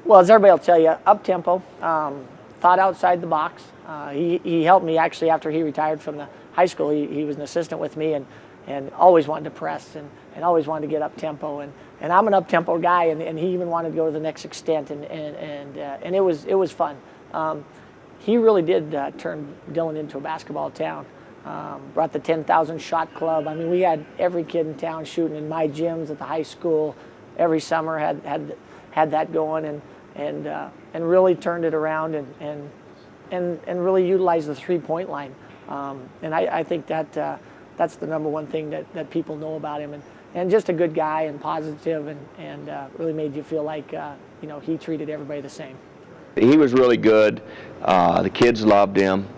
Well, as everybody will tell you, up-tempo, thought outside the box. He helped me actually after he retired from the high school. He was an assistant with me and always wanted to press and always wanted to get up-tempo. And I'm an up-tempo guy, and he even wanted to go to the next extent, and it was fun. He really did turn Dillon into a basketball town. Brought the 10,000 shot club. I mean, we had every kid in town shooting in my gyms at the high school. Every summer had that going, and really turned it around and really utilized the 3-point line. And I think that's the number one thing that people know about him, and just a good guy and positive, and really made you feel like he treated everybody the same. He was really good. The kids loved him.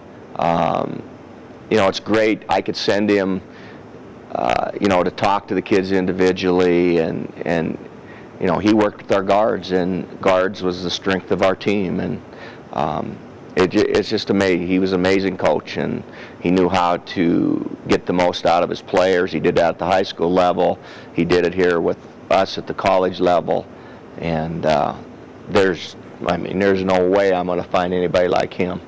It's great. I could send him, to talk to the kids individually, and he worked with our guards, and guards was the strength of our team, and it's just amazing. He was an amazing coach, and he knew how to get the most out of his players. He did that at the high school level. He did it here with us at the college level, and there's no way I'm going to find anybody like him.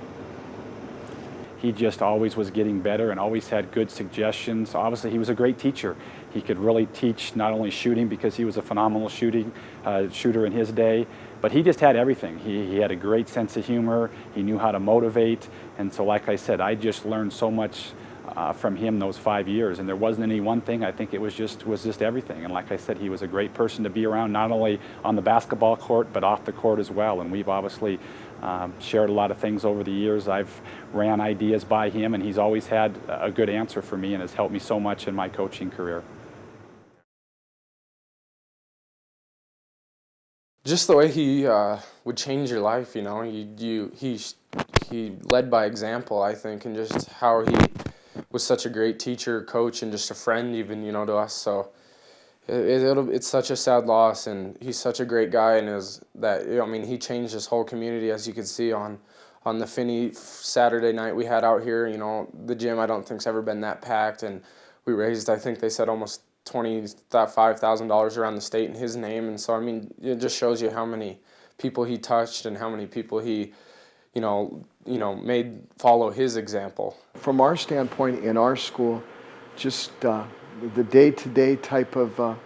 He just always was getting better and always had good suggestions. Obviously, he was a great teacher. He could really teach not only shooting, because he was a phenomenal shooter in his day, but he just had everything. He had a great sense of humor. He knew how to motivate. And so, like I said, I just learned so much from him those 5 years. And there wasn't any one thing. I think it was just everything. And like I said, he was a great person to be around, not only on the basketball court, but off the court as well. And we've obviously shared a lot of things over the years. I've ran ideas by him, and he's always had a good answer for me and has helped me so much in my coaching career. Just the way he would change your life, he led by example, I think, and just how he was such a great teacher, coach, and just a friend even, to us. So it's such a sad loss, and he's such a great guy, and he changed this whole community, as you could see on the Finny Saturday night we had out here. The gym I don't think's ever been that packed, and we raised, I think they said, almost $25,000 around the state in his name. And so it just shows you how many people he touched and how many people he made follow his example. From our standpoint in our school, just the day-to-day type of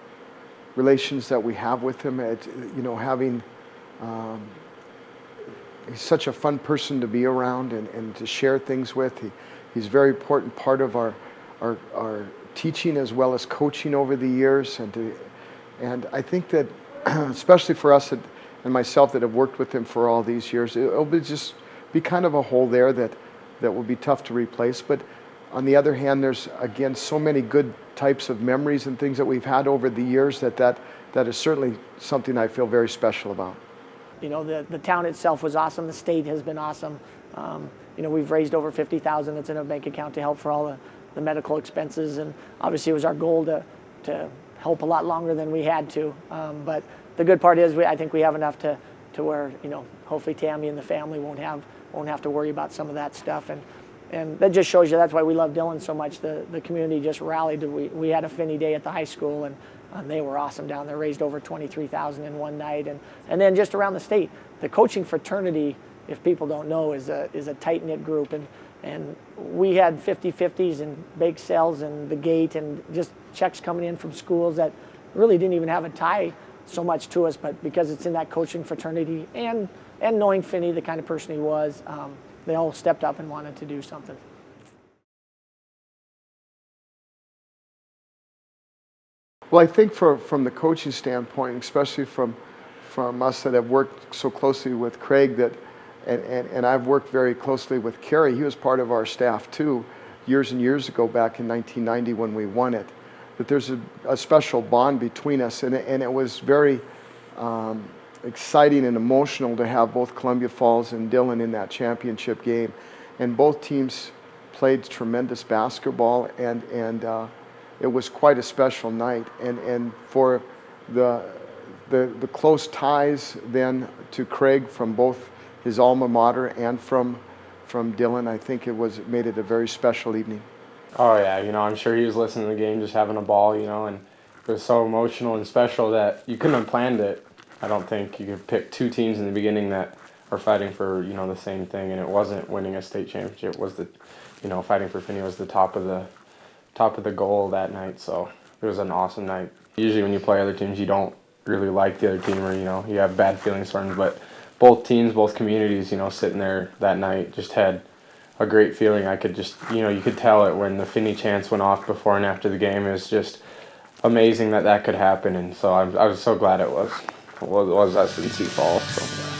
relations that we have with him, he's such a fun person to be around and to share things with. He's a very important part of our teaching as well as coaching over the years, and I think that especially for us and myself that have worked with him for all these years, it'll just be kind of a hole there that will be tough to replace. But on the other hand, there's again so many good types of memories and things that we've had over the years that is certainly something I feel very special about. The town itself was awesome. The state has been awesome. We've raised over $50,000 that's in our bank account to help for all the medical expenses, and obviously it was our goal to help a lot longer than we had to. But the good part is I think we have enough to where hopefully Tammy and the family won't have to worry about some of that stuff, and that just shows you that's why we love Dillon so much. The community just rallied. We had a Finny Day at the high school, and they were awesome down there. Raised over $23,000 in one night, and then just around the state, the coaching fraternity, if people don't know, is a tight-knit group, and we had 50-50s and bake sales and the gate and just checks coming in from schools that really didn't even have a tie so much to us, but because it's in that coaching fraternity and knowing Finny, the kind of person he was, they all stepped up and wanted to do something. Well, I think from the coaching standpoint, especially from us that have worked so closely with Craig, and I've worked very closely with Kerry. He was part of our staff too, years and years ago, back in 1990 when we won it. But there's a special bond between us, and it was very exciting and emotional to have both Columbia Falls and Dillon in that championship game. And both teams played tremendous basketball, and it was quite a special night. And for the close ties then to Craig from both his alma mater and from Dillon, I think it made it a very special evening. Oh yeah, I'm sure he was listening to the game, just having a ball, and it was so emotional and special that you couldn't have planned it. I don't think you could pick two teams in the beginning that are fighting for, you know, the same thing, and it wasn't winning a state championship. Was the, you know, fighting for Finny was the top of the goal that night. So it was an awesome night. Usually when you play other teams, you don't really like the other team, or, you know, you have bad feelings for them. But both teams, both communities, you know, sitting there that night just had a great feeling. I could just, you know, you could tell it when the Finny chants went off before and after the game. It was just amazing that that could happen, and so I was so glad it was at Sioux Falls. So.